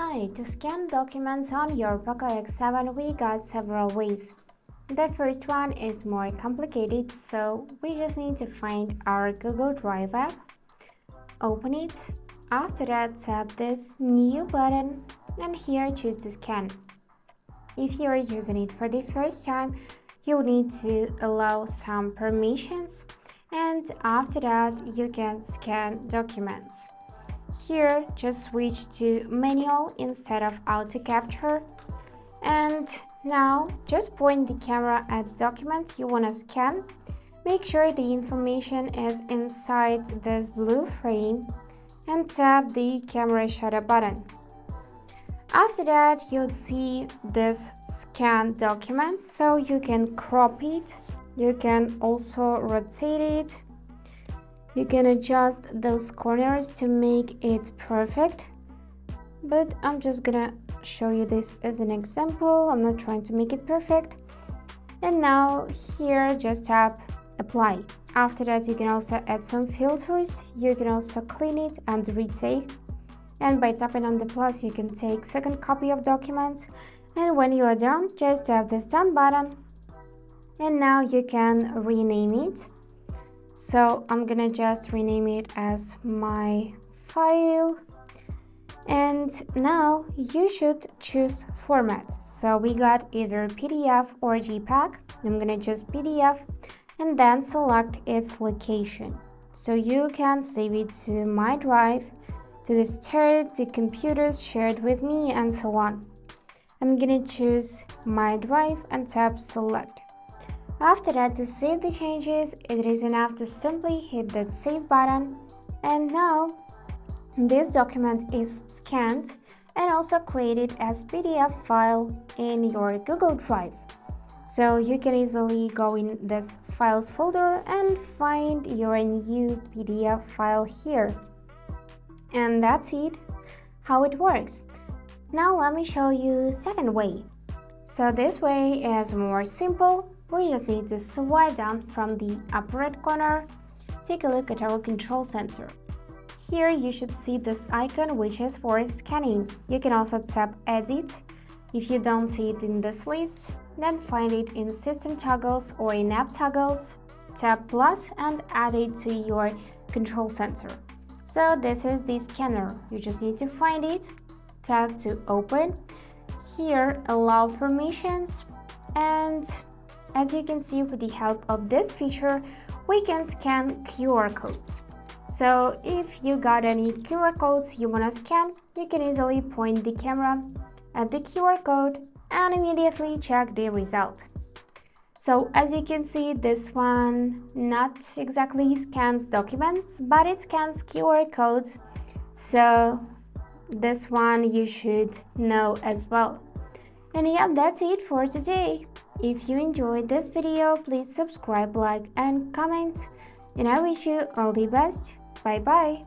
Hi, to scan documents on your POCO X7 we got several ways. The first one is more complicated, so we just need to find our Google Drive app, open it, after that tap this new button and here choose to scan. If you are using it for the first time, you need to allow some permissions and after that you can scan documents. Here, just switch to manual instead of auto capture. And now, just point the camera at document you want to scan. Make sure the information is inside this blue frame and tap the camera shutter button. After that, you'll see this scan document, so you can crop it. You can also rotate it. You can adjust those corners to make it perfect, but I'm just gonna show you this as an example. I'm not trying to make it perfect. And now here just tap apply. After that you can also add some filters. You can also clean it and retake. And by tapping on the plus you can take second copy of documents. And when you are done, just tap this done button. And now you can rename it. So I'm gonna just rename it as my file. And now you should choose format. So we got either PDF or JPEG. I'm gonna choose PDF and then select its location. So you can save it to my drive, to the storage, to computers shared with me, and so on. I'm gonna choose my drive and tap select. After that, to save the changes, it is enough to simply hit that save button. And now, this document is scanned and also created as PDF file in your Google Drive. So you can easily go in this files folder and find your new PDF file here. And that's it, how it works. Now let me show you second way. So this way is more simple. We just need to swipe down from the upper right corner. Take a look at our control center. Here you should see this icon which is for scanning. You can also tap edit. If you don't see it in this list, then find it in system toggles or in app toggles. Tap plus and add it to your control center. So this is the scanner. You just need to find it. Tap to open. Here allow permissions, and as you can see, with the help of this feature, we can scan QR codes. So if you got any QR codes you want to scan, you can easily point the camera at the QR code and immediately check the result. So as you can see, this one not exactly scans documents, but it scans QR codes. So this one you should know as well. And yeah, that's it for today. If you enjoyed this video, please subscribe, like and comment. And I wish you all the best. Bye bye.